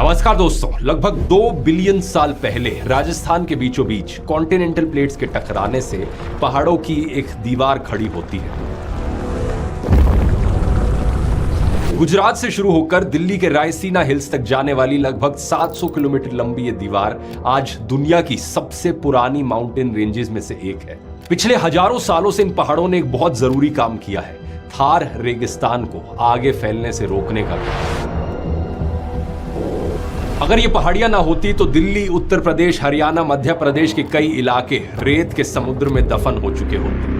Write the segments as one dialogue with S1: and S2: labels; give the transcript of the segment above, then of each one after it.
S1: नमस्कार दोस्तों, लगभग 2 बिलियन साल पहले राजस्थान के बीचों बीच कॉन्टिनेंटल प्लेट्स के टकराने से पहाड़ों की एक दीवार खड़ी होती है। गुजरात से शुरू होकर दिल्ली के रायसीना हिल्स तक जाने वाली लगभग 700 किलोमीटर लंबी ये दीवार आज दुनिया की सबसे पुरानी माउंटेन रेंजेस में से एक है। पिछले हजारों सालों से इन पहाड़ों ने एक बहुत जरूरी काम किया है, थार रेगिस्तान को आगे फैलने से रोकने का। अगर ये पहाड़ियां ना होती तो दिल्ली, उत्तर प्रदेश, हरियाणा, मध्य प्रदेश के कई इलाके रेत के समुद्र में दफन हो चुके होते।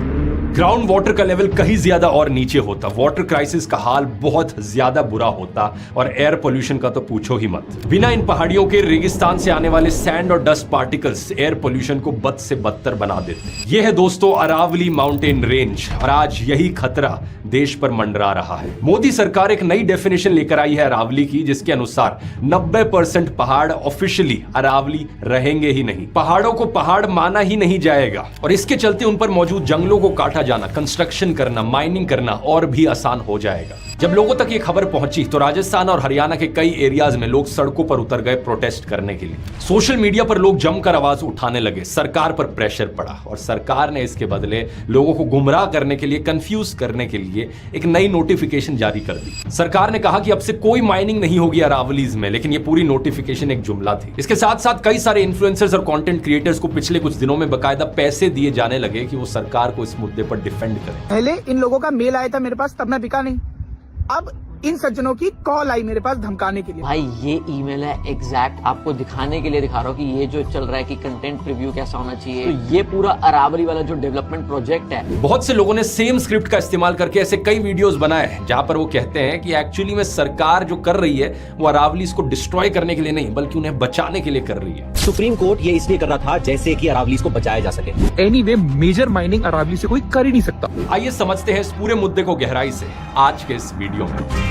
S1: ग्राउंड वाटर का लेवल कहीं ज्यादा और नीचे होता, वाटर क्राइसिस का हाल बहुत ज्यादा बुरा होता और एयर पोल्यूशन का तो पूछो ही मत। बिना इन पहाड़ियों के रेगिस्तान से आने वाले सैंड और डस्ट पार्टिकल्स एयर पोल्यूशन को बद से बदतर बना देते। यह है दोस्तों अरावली माउंटेन रेंज और आज यही खतरा देश पर मंडरा रहा है। मोदी सरकार एक नई डेफिनेशन लेकर आई है अरावली की, जिसके अनुसार 90% पहाड़ ऑफिशियली अरावली रहेंगे ही नहीं। पहाड़ों को पहाड़ माना ही नहीं जाएगा और इसके चलते उन पर मौजूद जंगलों को काटा जाना, कंस्ट्रक्शन करना, माइनिंग करना और भी आसान हो जाएगा। जब लोगों तक ये खबर पहुंची तो राजस्थान और हरियाणा के कई एरियाज में लोग सड़कों पर उतर गए प्रोटेस्ट करने के लिए। सोशल मीडिया पर लोग जमकर आवाज उठाने लगे, सरकार पर प्रेशर पड़ा और सरकार ने इसके बदले लोगों को गुमराह करने के लिए, कंफ्यूज करने के लिए एक नई नोटिफिकेशन जारी कर दी। सरकार ने कहा कि अब से कोई माइनिंग नहीं होगी अरावलीज में, लेकिन ये पूरी नोटिफिकेशन एक जुमला थी। इसके साथ साथ कई सारे इन्फ्लुएंसर्स और कंटेंट क्रिएटर्स को पिछले कुछ दिनों में बकायदा पैसे दिए जाने लगे कि वो सरकार को इस मुद्दे पर डिफेंड करें।
S2: पहले इन लोगों का मेल आया था मेरे पास, तब मैं बिका नहीं। अब इन सज्जनों की कॉल आई मेरे पास धमकाने के लिए।
S3: भाई ये ईमेल है एग्जैक्ट आपको दिखाने के लिए दिखा रहा हूँ कि ये जो चल रहा है कि कंटेंट रिव्यू कैसा होना चाहिए। तो ये पूरा अरावली वाला जो डेवलपमेंट प्रोजेक्ट है,
S1: बहुत से लोगों ने सेम स्क्रिप्ट का इस्तेमाल करके ऐसे कई वीडियोस बनाए हैं जहां पर वो कहते हैं कि एक्चुअली में सरकार जो कर रही है वो अरावली को डिस्ट्रॉय करने के लिए नहीं बल्कि उन्हें बचाने के लिए कर रही है।
S4: सुप्रीम कोर्ट ये इसलिए कर रहा था जैसे कि अरावली को बचाया जा सके।
S2: एनीवे मेजर माइनिंग अरावली से कोई कर ही नहीं सकता।
S1: आइए समझते हैं इस पूरे मुद्दे को गहराई से आज के इस वीडियो में।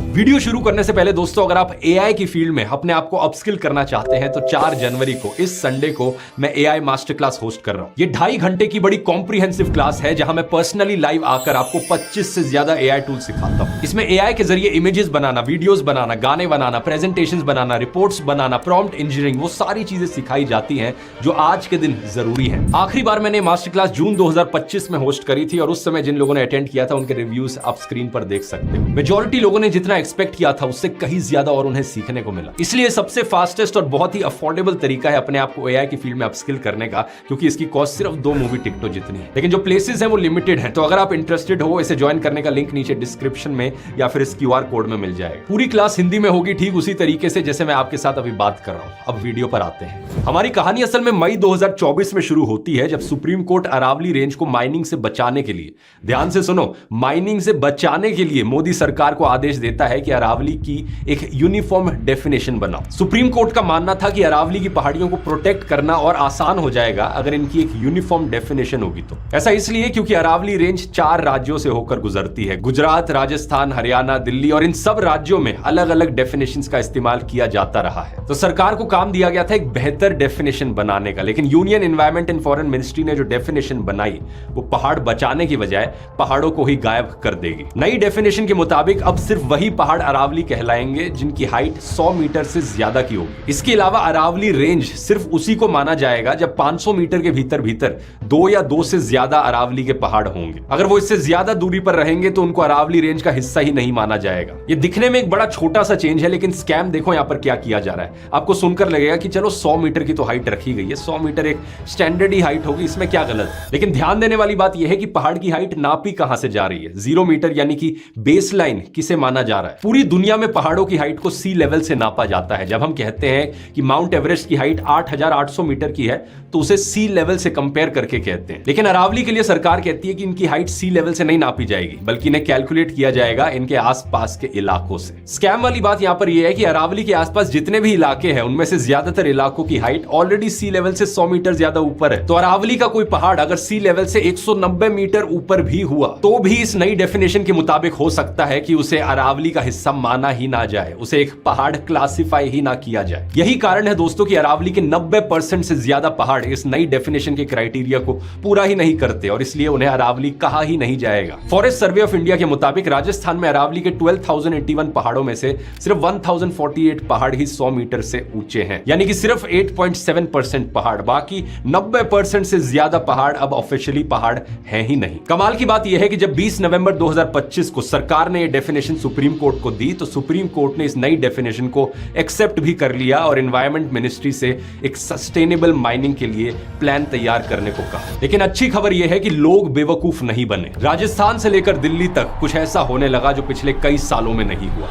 S1: वीडियो शुरू करने से पहले दोस्तों, अगर आप एआई की फील्ड में अपने आप को अपस्किल करना चाहते हैं तो 4 जनवरी को इस संडे को मैं एआई मास्टर क्लास होस्ट कर रहा हूं। ये 2.5 घंटे की बड़ी कॉम्प्रिहेंसिव क्लास है जहां मैं पर्सनली लाइव आकर आपको 25 से ज्यादा एआई टूल सिखाता हूं। इसमें एआई के जरिए इमेजेस बनाना, वीडियोस बनाना, गाने बनाना, प्रेजेंटेशंस बनाना, रिपोर्ट्स बनाना, प्रॉम्प्ट इंजीनियरिंग, वो सारी चीजें सिखाई जाती हैं जो आज के दिन जरूरी है। आखिरी बार मैंने मास्टर क्लास जून 2025 में होस्ट करी थी और उस समय जिन लोगों ने अटेंड किया था उनके रिव्यूज आप स्क्रीन पर देख सकते हो। मेजॉरिटी लोगों ने जितना एक्सपेक्ट किया था उससे कहीं ज्यादा और उन्हें सीखने को मिला। इसलिए सबसे फास्टेस्ट और बहुत ही अफोर्डेबल तरीका है अपने आप को एआई की फील्ड में अपस्किल करने का, क्योंकि इसकी कॉस्ट सिर्फ 2 मूवी टिकटों जितनी है। लेकिन जो प्लेसेस हैं वो लिमिटेड हैं, तो अगर आप इंटरेस्टेड हो इसे ज्वाइन करने का लिंक नीचे डिस्क्रिप्शन में या फिर इस QR कोड में मिल जाएगा। पूरी क्लास हिंदी में होगी, ठीक उसी तरीके से जैसे मैं आपके साथ अभी बात कर रहा हूं। अब वीडियो पर आते हैं। हमारी कहानी असल में मई 2024 में शुरू होती है जब सुप्रीम कोर्ट अरावली रेंज को माइनिंग से बचाने के लिए, ध्यान से सुनो, माइनिंग से बचाने के लिए मोदी सरकार को आदेश देता है कि अरावली की एक यूनिफॉर्म डेफिनेशन बनाओ। सुप्रीम कोर्ट का मानना था कि अरावली की पहाड़ियों को प्रोटेक्ट करना और आसान हो जाएगा अगर इनकी एक यूनिफॉर्म डेफिनेशन होगी तो। ऐसा इसलिए क्योंकि अरावली रेंज 4 राज्यों से होकर गुजरती है, गुजरात, राजस्थान, हरियाणा, दिल्ली, और इन सब राज्यों में अलग अलग डेफिनेशंस का इस्तेमाल किया जाता रहा है। तो सरकार को काम दिया गया था एक बेहतर डेफिनेशन बनाने का, लेकिन union environment and foreign ministry ने जो डेफिनेशन बनाई वो पहाड़ बचाने की बजाय पहाड़ों को ही गायब कर देगी। नई डेफिनेशन के मुताबिक अब सिर्फ वही पहाड़ अरावली कहलाएंगे जिनकी हाइट 100 मीटर से ज्यादा की होगी। इसके अलावा अरावली रेंज सिर्फ उसी को माना जाएगा जब 500 मीटर के भीतर 2 या 2 से ज्यादा अरावली के पहाड़ होंगे। अगर वो इससे ज्यादा दूरी पर रहेंगे तो उनको अरावली रेंज का हिस्सा ही नहीं माना जाएगा। ये दिखने में एक बड़ा छोटा सा चेंज है, लेकिन स्कैम देखो यहां पर क्या किया जा रहा है। आपको सुनकर लगेगा कि चलो 100 मीटर की तो हाइट रखी गई है, 100 मीटर एक स्टैंडर्ड ही हाइट होगी, इसमें क्या गलत है। लेकिन ध्यान देने वाली बात यह है कि पहाड़ की हाइट नापी कहां से जा रही है। 0 मीटर यानी कि बेस लाइन किसे माना जा रहा है। पूरी दुनिया में पहाड़ों की हाइट को सी लेवल से नापा जाता है। जब हम कहते हैं कि माउंट एवरेस्ट की हाइट 8800 मीटर की है तो उसे सी लेवल से कंपेयर करके कहते हैं। लेकिन अरावली के लिए सरकार कहती है कि इनकी हाइट सी लेवल से नहीं नापी जाएगी, बल्कि इन्हें कैलकुलेट किया जाएगा इनके आसपास के इलाकों से। स्कैम वाली बात यहां पर यह है कि अरावली के आसपास जितने भी इलाके हैं उनमें से ज्यादातर इलाकों की हाइट ऑलरेडी सी लेवल से 100 मीटर ज्यादा ऊपर है। तो अरावली का कोई पहाड़ अगर सी लेवल से 190 मीटर ऊपर भी हुआ तो भी इस नई डेफिनेशन के मुताबिक हो सकता है कि उसे अरावली का हिस्सा माना ही ना जाए, उसे एक पहाड़ क्लासिफाई ही ना किया जाए। यही कारण है दोस्तों कि अरावली के 90% से ज्यादा पहाड़ इस नई डेफिनेशन के क्राइटेरिया को पूरा ही नहीं करते और इसलिए उन्हें अरावली कहा ही नहीं जाएगा। फॉरेस्ट सर्वे ऑफ इंडिया के मुताबिक राजस्थान में अरावली के 12,081 पहाड़ों में से सिर्फ 1,048 पहाड़ ही 100 मीटर से ऊंचे हैं, यानी कि सिर्फ 8.7% पहाड़, बाकी 90% से ज्यादा पहाड़ अब ऑफिशियली पहाड़ हैं ही नहीं। कमाल की बात यह है कि जब 20 नवंबर 2025 को सरकार ने यह डेफिनेशन सुप्रीम कोर्ट को दी तो सुप्रीम कोर्ट ने इस नई डेफिनेशन को एक्सेप्ट भी कर लिया और एनवायरमेंट मिनिस्ट्री से एक सस्टेनेबल माइनिंग के लिए प्लान तैयार करने को कहा। लेकिन अच्छी खबर यह है कि लोग बेवकूफ नहीं बने। राजस्थान से लेकर दिल्ली तक कुछ ऐसा होने लगा जो पिछले कई सालों में नहीं हुआ।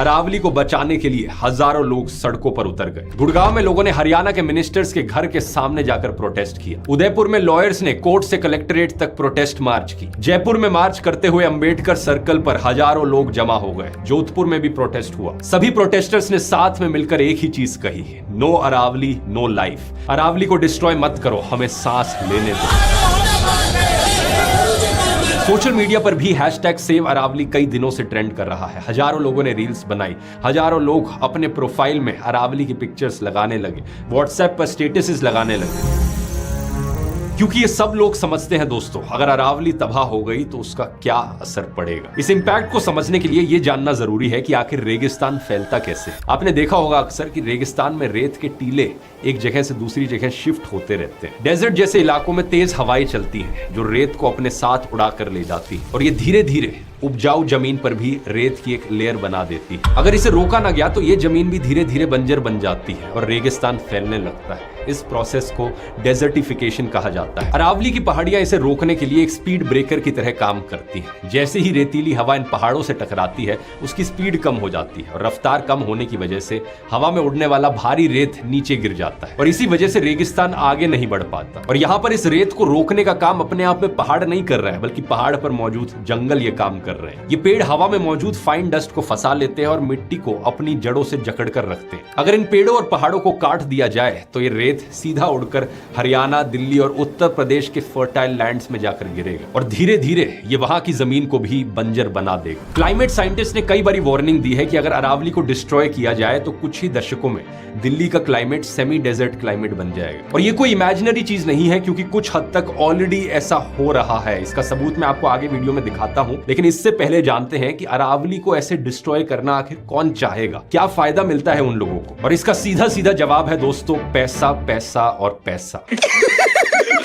S1: अरावली को बचाने के लिए हजारों लोग सड़कों पर उतर गए। गुड़गांव में लोगों ने हरियाणा के मिनिस्टर्स के घर के सामने जाकर प्रोटेस्ट किया। उदयपुर में लॉयर्स ने कोर्ट से कलेक्ट्रेट तक प्रोटेस्ट मार्च की। जयपुर में मार्च करते हुए अंबेडकर सर्कल पर हजारों लोग जमा हो गए। जोधपुर में भी प्रोटेस्ट हुआ। सभी प्रोटेस्टर्स ने साथ में मिलकर एक ही चीज कही, no Aravalli no life. Aravalli को डिस्ट्रॉय मत करो, हमें सांस लेने दो। सोशल मीडिया पर भी हैशटैग सेव अरावली कई दिनों से ट्रेंड कर रहा है। हजारों लोगों ने रील्स बनाई, हजारों लोग अपने प्रोफाइल में अरावली की पिक्चर्स लगाने लगे, व्हाट्सएप पर स्टेटसेस लगाने लगे, क्योंकि ये सब लोग समझते हैं दोस्तों, अगर अरावली तबाह हो गई तो उसका क्या असर पड़ेगा। इस इंपैक्ट को समझने के लिए ये जानना जरूरी है कि आखिर रेगिस्तान फैलता कैसे। आपने देखा होगा अक्सर कि रेगिस्तान में रेत के टीले एक जगह से दूसरी जगह शिफ्ट होते रहते हैं। डेजर्ट जैसे इलाकों में तेज हवाएं चलती हैं जो रेत को अपने साथ उड़ा कर ले जाती है और ये धीरे धीरे उपजाऊ जमीन पर भी रेत की एक लेयर बना देती है। अगर इसे रोका ना गया तो ये जमीन भी धीरे धीरे बंजर बन जाती है और रेगिस्तान फैलने लगता है। इस प्रोसेस को डेजर्टिफिकेशन कहा जाता है। अरावली की पहाड़ियां इसे रोकने के लिए एक स्पीड ब्रेकर की तरह काम करती हैं। जैसे ही रेतीली हवा इन पहाड़ों से टकराती है उसकी स्पीड कम हो जाती है और रफ्तार कम होने की वजह से हवा में उड़ने वाला भारी रेत नीचे गिर जाता है और इसी वजह से रेगिस्तान आगे नहीं बढ़ पाता। और यहाँ पर इस रेत को रोकने का काम अपने आप में पहाड़ नहीं कर रहा है, बल्कि पहाड़ पर मौजूद जंगल ये काम कर रहे हैं। ये पेड़ हवा में मौजूद फाइन डस्ट को फंसा लेते हैं और मिट्टी को अपनी जड़ों से जकड़ कर रखते हैं। अगर इन पेड़ों और पहाड़ों को काट दिया जाए तो ये रेत सीधा उड़कर हरियाणा, दिल्ली और उत्तर प्रदेश के फर्टाइल लैंड्स में जाकर गिरेगा और धीरे धीरे ये वहां की जमीन को भी बंजर बना देगा। क्लाइमेट साइंटिस्ट ने कई बारी वार्निंग दी है कि अगर अरावली को डिस्ट्रॉय किया जाए तो कुछ ही दशकों में दिल्ली का क्लाइमेट सेमी डेजर्ट क्लाइमेट बन जाएगा। और ये कोई इमेजिनरी चीज नहीं है, क्योंकि कुछ हद तक ऑलरेडी ऐसा हो रहा है। इसका सबूत मैं आपको आगे वीडियो में दिखाता हूं, लेकिन इससे पहले जानते हैं कि अरावली को ऐसे डिस्ट्रॉय करना आखिर कौन चाहेगा, क्या फायदा मिलता है उन लोगों को। और इसका सीधा सीधा जवाब है दोस्तों, पैसा पैसा और पैसा।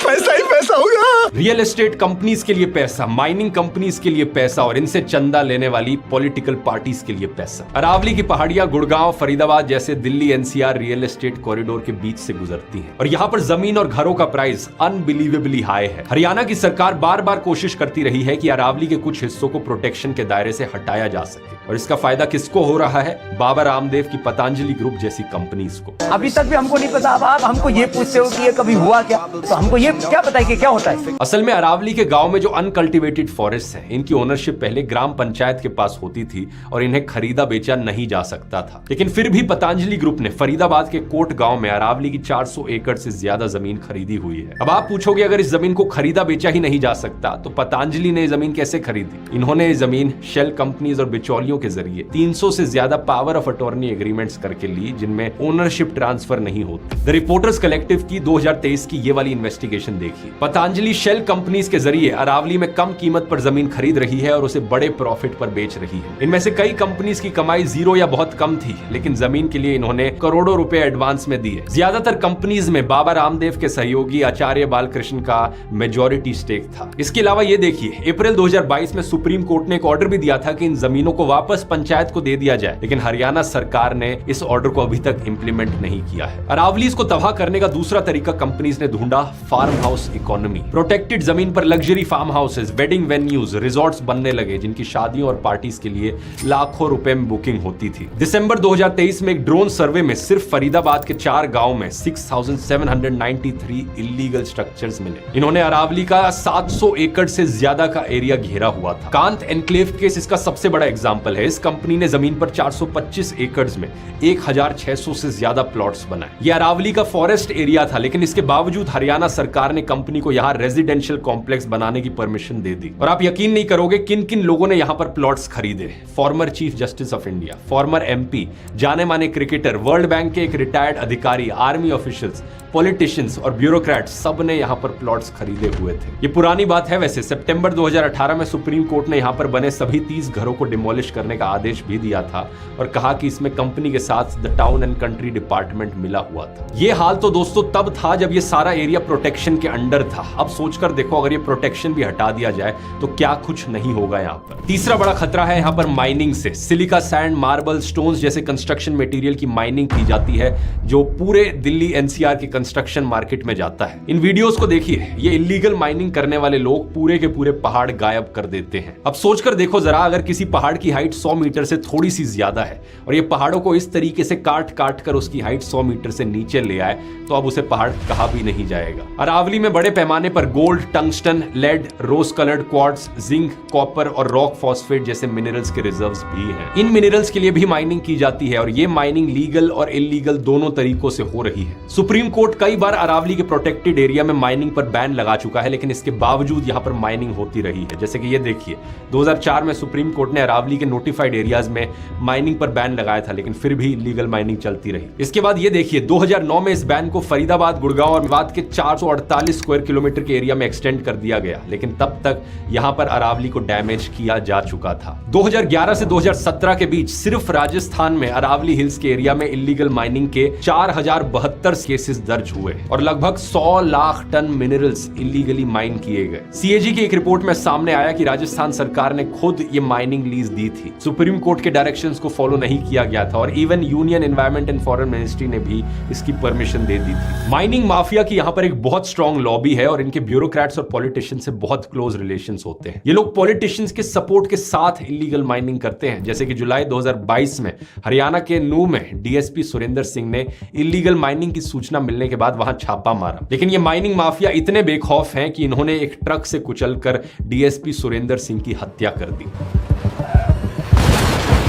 S2: पैसा ही पैसा होगा।
S1: रियल एस्टेट कंपनीज के लिए पैसा, माइनिंग कंपनीज के लिए पैसा और इनसे चंदा लेने वाली पॉलिटिकल पार्टीज के लिए पैसा। अरावली की पहाड़ियां गुड़गांव, फरीदाबाद जैसे Delhi NCR real estate corridor के बीच से गुजरती हैं और यहाँ पर जमीन और घरों का प्राइस अनबिलीवेबली हाई है। हरियाणा की सरकार बार बार कोशिश करती रही है कि अरावली के कुछ हिस्सों को प्रोटेक्शन के दायरे से हटाया जा सके और इसका फायदा किसको हो रहा है? बाबा रामदेव की पतंजलि ग्रुप जैसी कंपनीज को।
S5: अभी तक भी हमको नहीं पता। अब आप हमको ये पूछते हो कि ये कभी हुआ क्या, तो हमको ये क्या पता है कि क्या होता है।
S1: असल में अरावली के गांव में जो अनकल्टिवेटेड फॉरेस्ट हैं, इनकी ओनरशिप पहले ग्राम पंचायत के पास होती थी और इन्हें खरीदा बेचा नहीं जा सकता था। लेकिन फिर भी पतंजलि ग्रुप ने फरीदाबाद के कोट गांव में अरावली की 400 एकड़ से ज्यादा जमीन खरीदी हुई है। अब आप पूछोगे अगर इस जमीन को खरीदा बेचा ही नहीं जा सकता तो पतंजलि ने जमीन कैसे खरीदी? इन्होंने ये जमीन शेल कंपनीज और बिचौलियों के जरिए 300 से ज्यादा पावर ऑफ अटॉर्नी एग्रीमेंट्स करके ली, जिनमें ओनरशिप ट्रांसफर नहीं होती। द रिपोर्टर्स कलेक्टिव की 2023 की ये वाली इन्वेस्टिगेशन देखिए। पतंजलि शेल कंपनीज के जरिए अरावली में कम कीमत पर जमीन खरीद रही है और उसे बड़े प्रॉफिट पर बेच रही है। इनमें से कई कंपनीज की कमाई जीरो या बहुत कम थी, लेकिन जमीन के लिए इन्होंने करोड़ों रुपए एडवांस में दिए। ज्यादातर कंपनीज में बाबा रामदेव के सहयोगी आचार्य बालकृष्ण का मेजॉरिटी स्टेक था। इसके अलावा ये देखिए, अप्रैल 2022 में सुप्रीम कोर्ट ने एक ऑर्डर भी दिया था कि इन जमीनों को वापस पंचायत को दे दिया जाए, लेकिन हरियाणा सरकार ने इस ऑर्डर को अभी तक इंप्लीमेंट नहीं किया है। अरावली को तबाह करने का दूसरा तरीका कंपनीज ने ढूंढा, फार्म हाउस इकोनॉमी। प्रोटेक्टेड जमीन पर luxury farm houses, wedding venues, resorts बनने लगे, जिनकी शादियों और पार्टीज के लिए लाखों रुपए में बुकिंग होती थी। दिसंबर 2023 में एक ड्रोन सर्वे में सिर्फ फरीदाबाद के 4 गांव में 6793 इलीगल स्ट्रक्चर्स मिले। इन्होंने अरावली का 700 एकड़ से ज्यादा का एरिया घेरा हुआ था। कांत एनक्लेव केस इसका सबसे बड़ा एग्जांपल एग्जांपल है। इस कंपनी ने जमीन पर 425 एकड़ में 1600 से ज्यादा प्लॉट्स बनाए। यह अरावली का फॉरेस्ट एरिया था, लेकिन इसके बावजूद हरियाणा सरकार ने कंपनी को यहां रेजिडेंशियल कॉम्प्लेक्स बनाने की परमिशन दे दी। और आप यकीन नहीं करोगे किन किन लोगों ने यहां पर प्लॉट्स खरीदे। Former chief justice of India, farmer MP, जाने माने क्रिकेटर, वर्ल्ड बैंक के एक रिटायर्ड अधिकारी, आर्मी ऑफिशियल्स, पॉलिटिशियंस और ब्यूरोक्रेट्स, सब ने यहां पर प्लॉट्स खरीदे हुए थे। ये पुरानी बात है वैसे। सितंबर 2018 में सुप्रीम कोर्ट ने यहां पर बने सभी 30 घरों को डिमोलिश करने का आदेश भी दिया था और कहा कि इसमें कंपनी के साथ the town and country department मिला हुआ था। ये हाल तो दोस्तों तब था जब ये सारा एरिया प्रोटेक्शन के अंडर था। अब सोचकर देखो, अगर ये प्रोटेक्शन भी हटा दिया जाए तो क्या कुछ नहीं होगा यहाँ पर। तीसरा बड़ा खतरा है यहाँ पर माइनिंग से। सिलिका सैंड, मार्बल, स्टोन्स जैसे कंस्ट्रक्शन मटेरियल की माइनिंग की जाती है जो पूरे दिल्ली एनसीआर के कंस्ट्रक्शन मार्केट में जाता है। इन वीडियोस को देखिए, ये इलीगल माइनिंग करने वाले लोग पूरे के पूरे पहाड़ गायब कर देते हैं। अब सोचकर देखो जरा, अगर किसी पहाड़ की हाइट 100 मीटर से थोड़ी सी ज्यादा है और ये पहाड़ों को इस तरीके से काट काट कर उसकी हाइट 100 मीटर से नीचे ले आए तो अब उसे पहाड़ कहा भी नहीं जाएगा। अरावली में बड़े पैमाने पर gold, tungsten, lead, rose coloured quartz, zinc, copper और रॉक फॉस्फेट जैसे मिनरल्स के रिजर्व्स भी हैं। इन मिनरल्स के लिए भी माइनिंग की जाती है और ये माइनिंग लीगल और इलीगल दोनों तरीकों से हो रही है। सुप्रीम कोर्ट कई बार अरावली के प्रोटेक्टेड एरिया में माइनिंग पर बैन लगा चुका है, लेकिन इसके बावजूद यहां पर माइनिंग होती रही है। जैसे कि ये देखिए, 2004 में सुप्रीम कोर्ट ने अरावली के नोटिफाइड एरियाज में माइनिंग पर बैन लगाया था, लेकिन फिर भी लीगल माइनिंग चलती रही। इसके बाद ये देखिए, 2009 में इस बैन को फरीदाबाद, गुड़गांव और मेवात के 448 स्क्वायर किलोमीटर के एरिया में एक्सटेंड कर दिया गया, लेकिन तब तक यहां पर अरावली को डैमेज किया जा चुका था। 2011 से 2017 के बीच सिर्फ राजस्थान में अरावली हिल्स के एरिया में इलीगल माइनिंग के 4072 केसेस दर्ज हुए और लगभग 100 lakh ton minerals illegally mined किए गए। सीएजी की एक रिपोर्ट में सामने आया कि राजस्थान सरकार ने खुद ये माइनिंग लीज दी थी। सुप्रीम कोर्ट के डायरेक्शंस को फॉलो नहीं किया गया था और even union environment and foreign ministry ने भी इसकी परमिशन दे दी थी। माइनिंग माफिया की यहाँ पर एक बहुत स्ट्रॉन्ग लॉबी है और इनके ब्यूरोक्रेट्स और पॉलिटिशियंस से बहुत क्लोज रिलेशंस होते हैं। ये लोग पॉलिटिशियंस के सपोर्ट के साथ इलीगल माइनिंग करते हैं। जैसे कि जुलाई 2022 में हरियाणा के नूह में डीएसपी सुरेंद्र सिंह ने इलीगल माइनिंग की सूचना मिलने के बाद वहां छापा मारा, लेकिन ये माइनिंग माफिया इतने बेखौफ हैं कि इन्होंने एक ट्रक से कुचलकर डीएसपी सुरेंद्र सिंह की हत्या कर दी।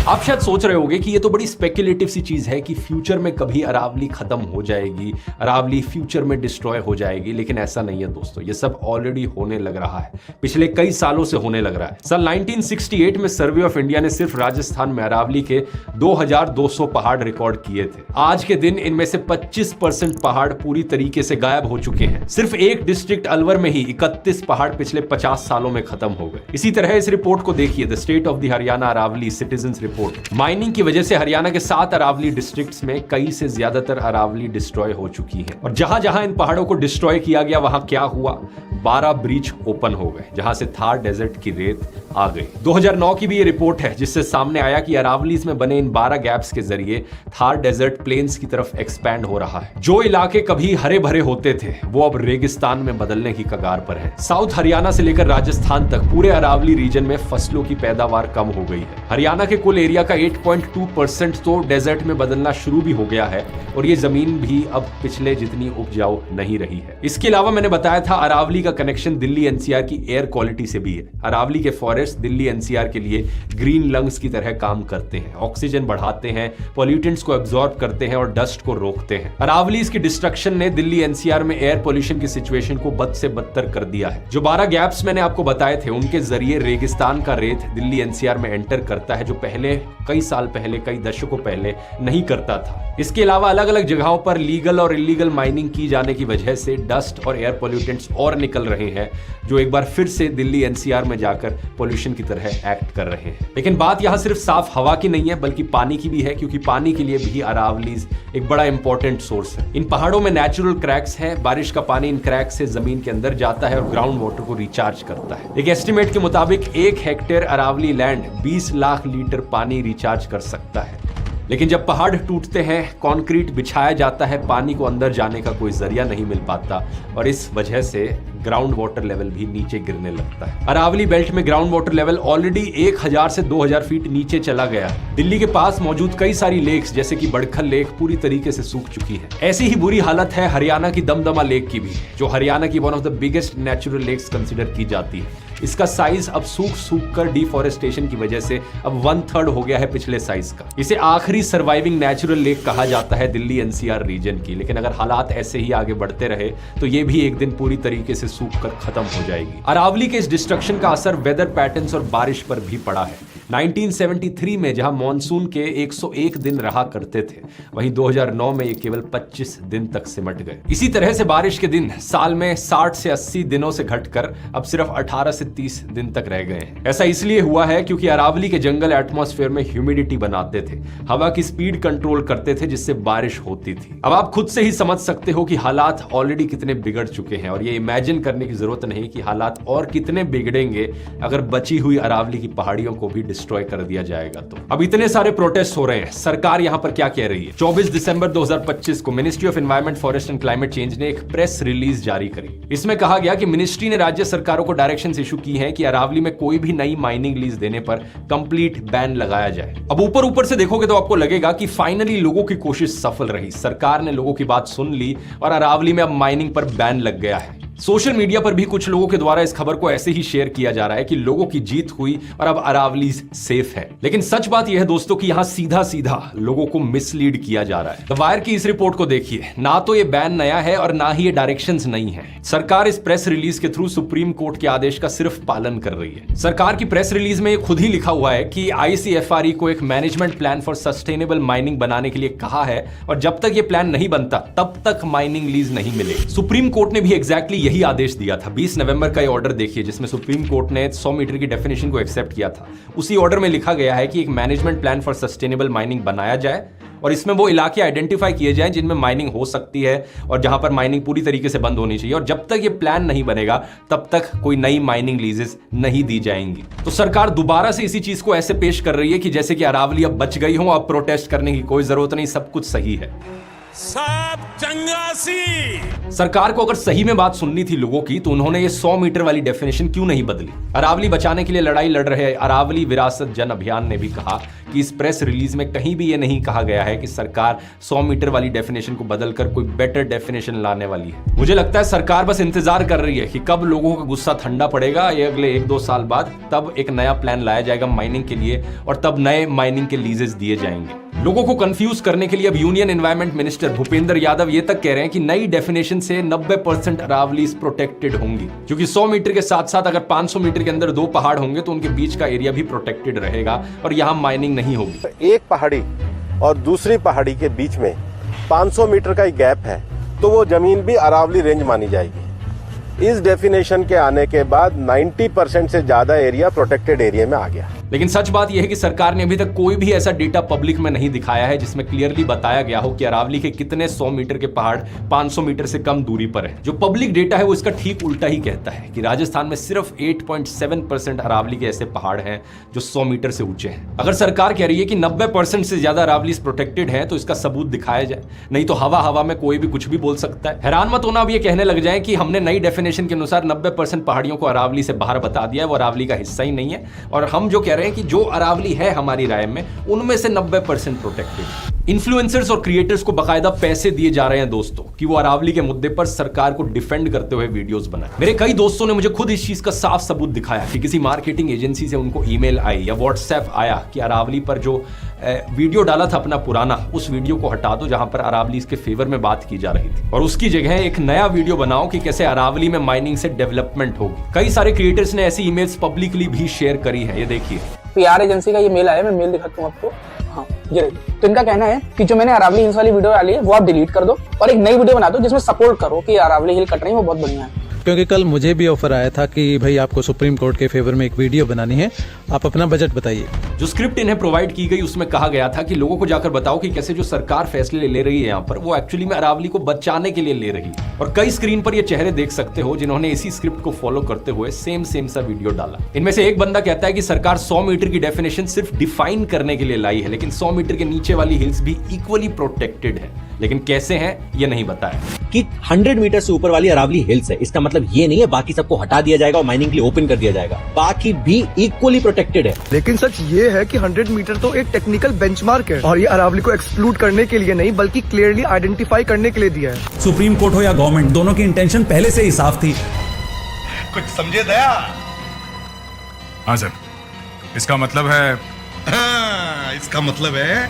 S1: आप शायद सोच रहे होंगे कि ये तो बड़ी स्पेक्युलेटिव सी चीज है कि फ्यूचर में कभी अरावली खत्म हो जाएगी, अरावली फ्यूचर में डिस्ट्रॉय हो जाएगी, लेकिन ऐसा नहीं है दोस्तों। ये सब ऑलरेडी होने लग रहा है, पिछले कई सालों से होने लग रहा है। साल 1968 में सर्वे ऑफ इंडिया ने सिर्फ राजस्थान में अरावली के 2200 पहाड़ रिकॉर्ड किए थे। आज के दिन इनमें से 25% पहाड़ पूरी तरीके से गायब हो चुके हैं। सिर्फ एक डिस्ट्रिक्ट अलवर में ही 31 पहाड़ पिछले 50 सालों में खत्म हो गए। इसी तरह इस रिपोर्ट को देखिए, the state of the Haryana Aravalli citizens report. Mining की वजह से हरियाणा के 7 अरावली डिस्ट्रिक्ट्स में कई से ज्यादातर अरावली डिस्ट्रॉय हो चुकी है और जहां जहां इन पहाड़ों को डिस्ट्रॉय किया गया वहां क्या हुआ, 12 ब्रीच ओपन हो गए जहां से थार डेजर्ट की रेत आ गई। 2009 की भी ये रिपोर्ट है जिससे सामने आया कि अरावलीज में बने इन 12 गैप्स के जरिए थार डेजर्ट प्लेन्स की तरफ एक्सपैंड हो रहा है। जो इलाके कभी हरे भरे होते थे वो अब रेगिस्तान में बदलने की कगार पर है। साउथ हरियाणा से लेकर राजस्थान तक पूरे अरावली रीजन में फसलों की पैदावार कम हो गई है। हरियाणा के कुल एरिया का 8.2% तो डेजर्ट में बदलना शुरू भी हो गया है और ये जमीन भी अब पिछले जितनी उपजाऊ नहीं रही है। इसके अलावा मैंने बताया था अरावली का कनेक्शन दिल्ली एनसीआर की एयर क्वालिटी से भी है। अरावली के फॉरेस्ट दिल्ली एनसीआर के लिए ग्रीन लंग्स की तरह काम करते हैं, ऑक्सीजन बढ़ाते हैं, पॉल्यूटेंट्स को एब्जॉर्ब करते हैं और डस्ट को रोकते हैं। अरावली इसकी डिस्ट्रक्शन ने दिल्ली एनसीआर में एयर पोल्यूशन की सिचुएशन को बद से बदतर कर दिया है। जो 12 गैप्स मैंने आपको बताए थे उनके जरिए रेगिस्तान का रेत दिल्ली एनसीआर में एंटर करता है, जो पहले कई साल पहले, कई दशकों पहले नहीं करता था। इसके अलावा अलग अलग जगहों पर लीगल और इलीगल माइनिंग की जाने की वजह से डस्ट और एयर पोल्यूटेंट्स और निकल रहे हैं, जो एक बार फिर से दिल्ली एनसीआर में जाकर पोल्यूशन की तरह एक्ट कर रहे हैं। लेकिन बात यहां सिर्फ साफ हवा की नहीं है बल्कि पानी की भी है, क्योंकि पानी के लिए भी अरावलीज एक बड़ा इंपॉर्टेंट सोर्स है। इन पहाड़ों में नेचुरल क्रैक्स हैं, बारिश का पानी इन क्रैक्स से जमीन के अंदर जाता है और ग्राउंड वाटर को रिचार्ज करता है। एक एस्टिमेट के मुताबिक 1 hectare Aravalli land 20 lakh litre पानी रिचार्ज कर सकता है। लेकिन जब पहाड़ टूटते हैं, कंक्रीट बिछाया जाता है, पानी को अंदर जाने का कोई जरिया नहीं मिल पाता और इस वजह से ग्राउंड वाटर लेवल भी नीचे गिरने लगता है। अरावली बेल्ट में ग्राउंड वाटर लेवल ऑलरेडी 1000 से 2000 फीट नीचे चला गया है। दिल्ली के पास मौजूद कई सारी लेक्स जैसे कि बड़खल लेक पूरी तरीके से सूख चुकी है। ऐसी ही बुरी हालत है हरियाणा की दमदमा लेक की भी, जो हरियाणा की one of the biggest natural lakes consider की जाती है। इसका साइज अब सूख सूख कर डिफॉरेस्टेशन की वजह से अब 1/3 हो गया है पिछले साइज का। इसे आखिरी सर्वाइविंग नेचुरल लेक कहा जाता है दिल्ली एनसीआर रीजन की, लेकिन अगर हालात ऐसे ही आगे बढ़ते रहे तो ये भी एक दिन पूरी तरीके से सूख कर खत्म हो जाएगी। अरावली के इस डिस्ट्रक्शन का असर वेदर पैटर्न्स और बारिश पर भी पड़ा है। 1973 में जहां मॉनसून के 101 दिन रहा करते थे, वहीं 2009 में ये केवल 25 दिन तक सिमट गए। इसी तरह से बारिश के दिन साल में 60 से 80 दिनों से घटकर अब सिर्फ 18 से 30 दिन तक रह गए हैं। ऐसा इसलिए हुआ है क्योंकि अरावली के जंगल एटमॉस्फेयर में ह्यूमिडिटी बनाते थे, हवा की स्पीड कंट्रोल करते थे, जिससे बारिश होती थी। अब आप खुद से ही समझ सकते हो कि हालात ऑलरेडी कितने बिगड़ चुके हैं, और ये इमेजिन करने की जरूरत नहीं कि हालात और कितने बिगड़ेंगे अगर बची हुई अरावली की पहाड़ियों को भी डिस्ट्रॉय कर दिया जाएगा। तो अब इतने सारे प्रोटेस्ट हो रहे हैं, सरकार यहां पर क्या कह रही है? 24 दिसंबर 2025 को ministry of environment, forest and climate change ने एक प्रेस रिलीज जारी करी। इसमें कहा गया कि मिनिस्ट्री ने राज्य सरकारों को डायरेक्शंस इशू की हैं कि अरावली में कोई भी नई माइनिंग लीज देने पर कंप्लीट बैन लगाया जाए। अब ऊपर से देखोगे तो आपको लगेगा कि फाइनली लोगों की कोशिश सफल रही, सरकार ने लोगों की बात सुन ली और अरावली में अब माइनिंग पर बैन लग गया है। सोशल मीडिया पर भी कुछ लोगों के द्वारा इस खबर को ऐसे ही शेयर किया जा रहा है कि लोगों की जीत हुई और अब अरावली सेफ है। लेकिन सच बात यह है दोस्तों कि यहां सीधा सीधा लोगों को मिसलीड किया जा रहा है। द वायर की इस रिपोर्ट को देखिए, ना तो ये बैन नया है और ना ही ये डायरेक्शंस नई है। सरकार इस प्रेस रिलीज के थ्रू सुप्रीम कोर्ट के आदेश का सिर्फ पालन कर रही है। सरकार की प्रेस रिलीज में खुद ही लिखा हुआ है कि ICFRE को एक management plan for sustainable mining बनाने के लिए कहा है, और जब तक ये प्लान नहीं बनता तब तक माइनिंग लीज नहीं मिलेगी। सुप्रीम कोर्ट ने भी एग्जैक्टली यही आदेश दिया था। 20 नवंबर का ये ऑर्डर देखिए, जिसमें सुप्रीम कोर्ट ने 100 मीटर की डेफिनेशन को एक्सेप्ट किया था। उसी ऑर्डर में लिखा गया है कि एक management plan for sustainable mining बनाया जाए और इसमें वो इलाके आइडेंटिफाई किए जाएं जिनमें माइनिंग हो सकती है और जहां पर माइनिंग पूरी तरीके से बंद होनी चाहिए, और जब तक ये प्लान नहीं बनेगा तब तक कोई नई माइनिंग लीजेस नहीं दी जाएंगी। तो सरकार दोबारा से इसी चीज को ऐसे पेश कर रही है कि जैसे कि अरावली अब बच गई हो, अब प्रोटेस्ट करने की कोई जरूरत नहीं, सब कुछ सही है।
S6: सब चंगासी।
S1: सरकार को अगर सही में बात सुननी थी लोगों की, तो उन्होंने ये 100 मीटर वाली डेफिनेशन क्यों नहीं बदली? अरावली बचाने के लिए लड़ाई लड़ रहे अरावली विरासत जन अभियान ने भी कहा कि इस प्रेस रिलीज में कहीं भी ये नहीं कहा गया है कि सरकार 100 मीटर वाली डेफिनेशन को बदलकर कोई बेटर डेफिनेशन लाने वाली है। मुझे लगता है सरकार बस इंतजार कर रही है कि कब लोगों का गुस्सा ठंडा पड़ेगा, ये अगले 1-2 साल बाद, तब एक नया प्लान लाया जाएगा माइनिंग के लिए और तब नए माइनिंग के लीजेस दिए जाएंगे। लोगों को कंफ्यूज करने के लिए अब union environment minister Bhupendra Yadav ये तक कह रहे हैं कि नई डेफिनेशन से 90% अरावलीज प्रोटेक्टेड होंगी, क्योंकि 100 मीटर के साथ साथ अगर 500 मीटर के अंदर 2 पहाड़ होंगे तो उनके बीच का एरिया भी प्रोटेक्टेड रहेगा और यहां माइनिंग नहीं होगी।
S7: एक पहाड़ी और दूसरी पहाड़ी के बीच में 500 मीटर का ही गैप है, तो वो जमीन भी अरावली रेंज मानी जाएगी। इस डेफिनेशन के आने के बाद 90% से ज्यादा एरिया प्रोटेक्टेड एरिया में आ गया।
S1: लेकिन सच बात यह है कि सरकार ने अभी तक कोई भी ऐसा डेटा पब्लिक में नहीं दिखाया है जिसमें क्लियरली बताया गया हो कि अरावली के कितने 100 मीटर के पहाड़ 500 मीटर से कम दूरी पर है। जो पब्लिक डेटा है वो इसका ठीक उल्टा ही कहता है कि राजस्थान में सिर्फ 8.7% अरावली के ऐसे पहाड़ हैं जो 100 मीटर से ऊंचे हैं। अगर सरकार कह रही है कि 90% से ज्यादा अरावली प्रोटेक्टेड है तो इसका सबूत दिखाया जाए, नहीं तो हवा में कोई भी कुछ भी बोल सकता है। हैरान मत होना अब ये कहने लग जाए कि हमने नई डेफिनेशन के अनुसार 90% पहाड़ियों को अरावली से बाहर बता दिया है, वो अरावली का हिस्सा ही नहीं है, और हम जो कह रहे हैं कि जो अरावली है हमारी राय में उनमें से 90% प्रोटेक्टेड। इन्फ्लुएंसर्स और क्रिएटर्स को बकायदा पैसे दिए जा रहे हैं दोस्तों कि वो अरावली के मुद्दे पर सरकार को डिफेंड करते हुए वीडियोस बनाए। मेरे कई दोस्तों ने मुझे खुद इस चीज का साफ सबूत दिखाया कि किसी मार्केटिंग एजेंसी से उनको ईमेल आई या व्हाट्सएप आया कि अरावली पर जो वीडियो डाला था अपना पुराना, उस वीडियो को हटा दो जहां पर अरावली इसके फेवर में बात की जा रही थी, और उसकी जगह एक नया वीडियो बनाओ कि कैसे अरावली में माइनिंग से डेवलपमेंट होगी। कई सारे क्रिएटर्स ने ऐसी ईमेल्स पब्लिकली भी शेयर करी है, ये देखिए।
S2: PR एजेंसी का ये मेल आया, मैं मेल दिखाता हूँ आपको। हाँ, ये तो इनका कहना है कि जो मैंने अरावली हिल्स वाली वीडियो डाली है वो आप डिलीट कर दो और एक नई वीडियो बना दो जिसमें सपोर्ट करो कि अरावली हिल कट रही है, वो बहुत बढ़िया है।
S8: क्योंकि कल मुझे भी ऑफर आया था कि भाई आपको सुप्रीम कोर्ट के फेवर में एक वीडियो बनानी है, आप अपना बजट बताइए।
S1: जो स्क्रिप्ट इन्हें प्रोवाइड की गई उसमें कहा गया था कि लोगों को जाकर बताओ कि कैसे जो सरकार फैसले ले रही है यहाँ पर वो एक्चुअली में अरावली को बचाने के लिए ले रही है। और कई स्क्रीन पर ये चेहरे देख सकते हो जिन्होंने इसी स्क्रिप्ट को फॉलो करते हुए सेम सा वीडियो डाला। इनमें से एक बंदा कहता है कि सरकार 100 मीटर की डेफिनेशन सिर्फ डिफाइन करने के लिए लाई है, लेकिन 100 मीटर के नीचे वाली हिल्स भी इक्वली प्रोटेक्टेड है, लेकिन कैसे हैं ये नहीं बताया।
S4: कि 100 मीटर से ऊपर वाली अरावली हिल्स है, इसका मतलब ये नहीं है बाकी सबको हटा दिया जाएगा और माइनिंग के लिए ओपन कर दिया जाएगा, बाकी भी इक्वली प्रोटेक्टेड है।
S9: लेकिन सच ये है कि 100 मीटर तो एक टेक्निकल बेंचमार्क है और ये अरावली को एक्सक्लूड करने के लिए नहीं बल्कि क्लियरली आइडेंटिफाई करने के लिए दिया है।
S10: सुप्रीम कोर्ट हो या गवर्नमेंट, दोनों की इंटेंशन पहले से ही साफ थी।
S6: कुछ समझे दया? हाँ सर, इसका मतलब है
S10: इसका मतलब है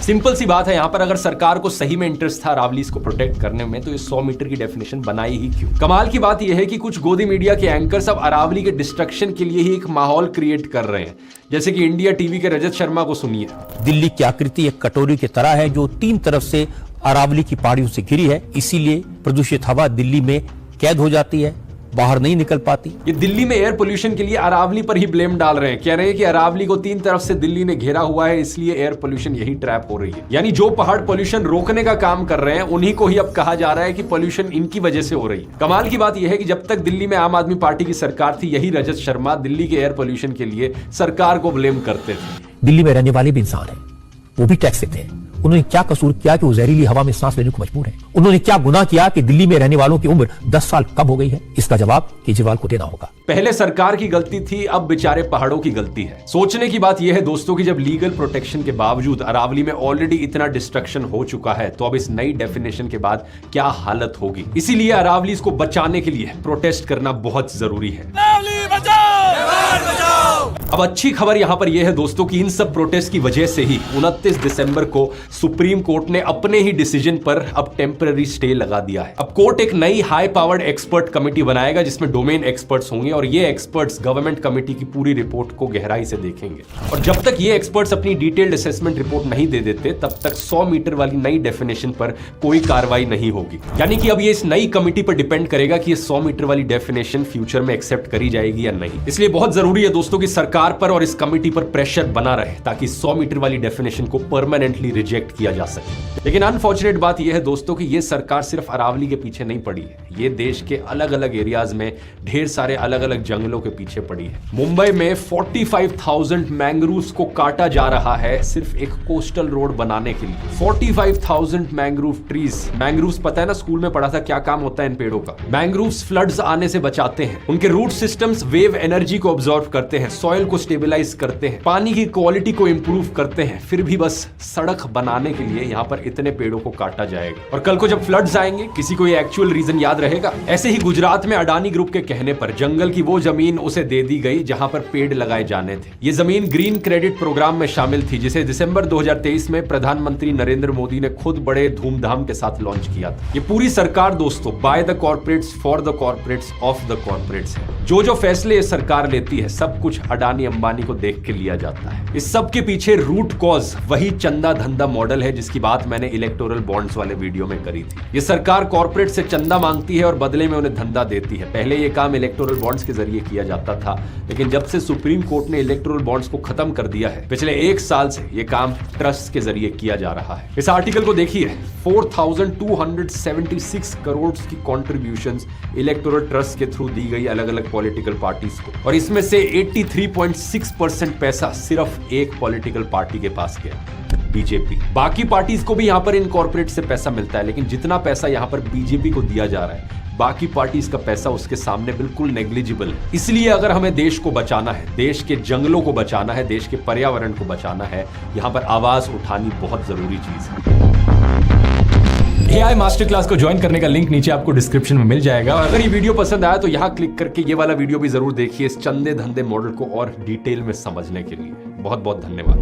S1: सिंपल सी बात है, यहां पर अगर सरकार को सही में इंटरेस्ट था अरावलीज को प्रोटेक्ट करने में तो ये 100 मीटर की डेफिनेशन बनाई ही क्यों। कमाल की बात यह है कि कुछ गोदी मीडिया के एंकर्स अब अरावली के डिस्ट्रक्शन के लिए ही एक माहौल क्रिएट कर रहे हैं, जैसे कि इंडिया टीवी के रजत शर्मा को सुनिए।
S5: दिल्ली की आकृति एक कटोरी की तरह है जो 3 तरफ से अरावली की पहाड़ियों से घिरी है, इसीलिए प्रदूषित हवा दिल्ली में कैद हो जाती है, बाहर नहीं निकल पाती।
S1: ये दिल्ली में एयर पोल्यूशन के लिए अरावली पर ही ब्लेम डाल रहे हैं, कह रहे हैं कि अरावली को 3 तरफ से दिल्ली ने घेरा हुआ है, इसलिए एयर पोल्यूशन यही ट्रैप हो रही है। यानी जो पहाड़ पोल्यूशन रोकने का काम कर रहे हैं उन्हीं को ही अब कहा जा रहा है कि पोल्यूशन इनकी वजह से हो रही है। कमाल की बात यह है कि जब तक दिल्ली में आम आदमी पार्टी की सरकार थी, यही रजत शर्मा दिल्ली के एयर पोल्यूशन के लिए सरकार को ब्लेम करते थे।
S5: दिल्ली में रहने वाले भी इंसान है, वो भी टैक्स देते हैं। उन्होंने क्या कसूर किया कि वो जहरीली हवा में सांस लेने को मजबूर है? उन्होंने क्या गुनाह किया कि दिल्ली में रहने वालों की उम्र 10 साल कम हो गई है? इसका जवाब केजरीवाल को देना होगा।
S1: पहले सरकार की गलती थी, अब बेचारे पहाड़ों की गलती है। सोचने की बात यह है दोस्तों कि जब लीगल प्रोटेक्शन के बावजूद अरावली में ऑलरेडी इतना डिस्ट्रक्शन हो चुका है, तो अब इस नई डेफिनेशन के बाद क्या हालत होगी। इसीलिए अरावलीज को बचाने के लिए प्रोटेस्ट करना बहुत जरूरी है। अब अच्छी खबर यहां पर यह है दोस्तों कि इन सब प्रोटेस्ट की वजह से ही 29 दिसंबर को सुप्रीम कोर्ट ने अपने ही डिसीजन पर अब टेम्पररी स्टे लगा दिया है। अब कोर्ट एक नई हाई पावर्ड एक्सपर्ट कमेटी बनाएगा जिसमें डोमेन एक्सपर्ट्स होंगे और ये एक्सपर्ट्स गवर्नमेंट कमेटी की पूरी रिपोर्ट को गहराई से देखेंगे। और जब तक ये एक्सपर्ट्स अपनी डिटेल्ड असेसमेंट रिपोर्ट नहीं दे देते, तब तक 100 मीटर वाली नई डेफिनेशन पर कोई कार्रवाई नहीं होगी। यानी कि अब ये इस नई कमेटी पर डिपेंड करेगा कि ये 100 मीटर वाली डेफिनेशन फ्यूचर में एक्सेप्ट करी जाएगी या नहीं। इसलिए बहुत जरूरी है दोस्तों कि सरकार पर और इस कमेटी पर प्रेशर बना रहे ताकि 100 मीटर वाली डेफिनेशन को परमानेंटली रिजेक्ट किया जा सके। लेकिन अनफॉर्चुनेट बात यह है दोस्तों कि यह सरकार सिर्फ अरावली के पीछे नहीं पड़ी है, ये देश के अलग अलग एरियाज में ढेर सारे अलग अलग जंगलों के पीछे पड़ी है। मुंबई में 45,000 मैंग्रोव्स को काटा जा रहा है सिर्फ एक कोस्टल रोड बनाने के लिए। 45,000 मैंग्रोव ट्रीज। मैंग्रोव्स पता है ना, स्कूल में पढ़ा था क्या काम होता है इन पेड़ों का। मैंग्रोव्स फ्लड्स आने से बचाते हैं, उनके रूट सिस्टम्स वेव एनर्जी को ऑब्जॉर्व करते हैं, सॉइल को स्टेबलाइज करते हैं, पानी की क्वालिटी को इंप्रूव करते हैं। फिर भी बस सड़क बनाने के लिए यहां पर इतने पेड़ों को काटा जाएगा। और कल को जब फ्लड्स आएंगे, किसी को ये एक्चुअल रीजन याद रहेगा? ऐसे ही गुजरात में अडानी ग्रुप के कहने पर जंगल की वो जमीन उसे दे दी गई जहां पर पेड़ लगाए जाने थे। ये जमीन ग्रीन क्रेडिट प्रोग्राम में शामिल थी, जिसे दिसंबर 2023 में प्रधानमंत्री नरेंद्र मोदी ने खुद बड़े धूमधाम के साथ लॉन्च किया था। ये पूरी सरकार दोस्तों by the corporates for the corporates of the corporates है। जो फैसले ये सरकार लेती है, सब कुछ अडानी अंबानी को देख के लिया जाता है। इस सब के पीछे रूट कॉज वही चंदा धंधा मॉडल है जिसकी बात मैंने इलेक्टोरल बॉन्ड्स वाले वीडियो में करी थी। ये सरकार कॉर्पोरेट से चंदा मांगती है और बदले में उन्हें धंधा देती है। पहले ये काम इलेक्टोरल बॉन्ड्स के जरिए किया जाता था, लेकिन जब से सुप्रीम कोर्ट ने इलेक्टोरल बॉन्ड्स को खत्म कर दिया है, पिछले 1 साल से ये काम ट्रस्ट के जरिए किया जा रहा है। इस आर्टिकल को देखिए, 4,276 करोड़ की कॉन्ट्रीब्यूशंस इलेक्टोरल ट्रस्ट के थ्रू दी गई अलग अलग पॉलिटिकल पार्टीज को, और इसमें से 83.6% पैसा सिर्फ एक पॉलिटिकल पार्टी के पास गया, बीजेपी। बाकी पार्टीज को भी यहां पर इन कॉर्पोरेट से पैसा मिलता है, लेकिन जितना पैसा यहां पर बीजेपी को दिया जा रहा है, बाकी पार्टीज का पैसा उसके सामने बिल्कुल नेग्लिजिबल है। इसलिए अगर हमें देश को बचाना है, देश के जंगलों को बचाना है, देश के पर्यावरण को बचाना है, यहां पर आवाज उठानी बहुत जरूरी चीज है। AI मास्टर क्लास को ज्वाइन करने का लिंक नीचे आपको डिस्क्रिप्शन में मिल जाएगा। और अगर ये वीडियो पसंद आया तो यहाँ क्लिक करके ये वाला वीडियो भी जरूर देखिए इस चंदे धंधे मॉडल को और डिटेल में समझने के लिए। बहुत बहुत धन्यवाद।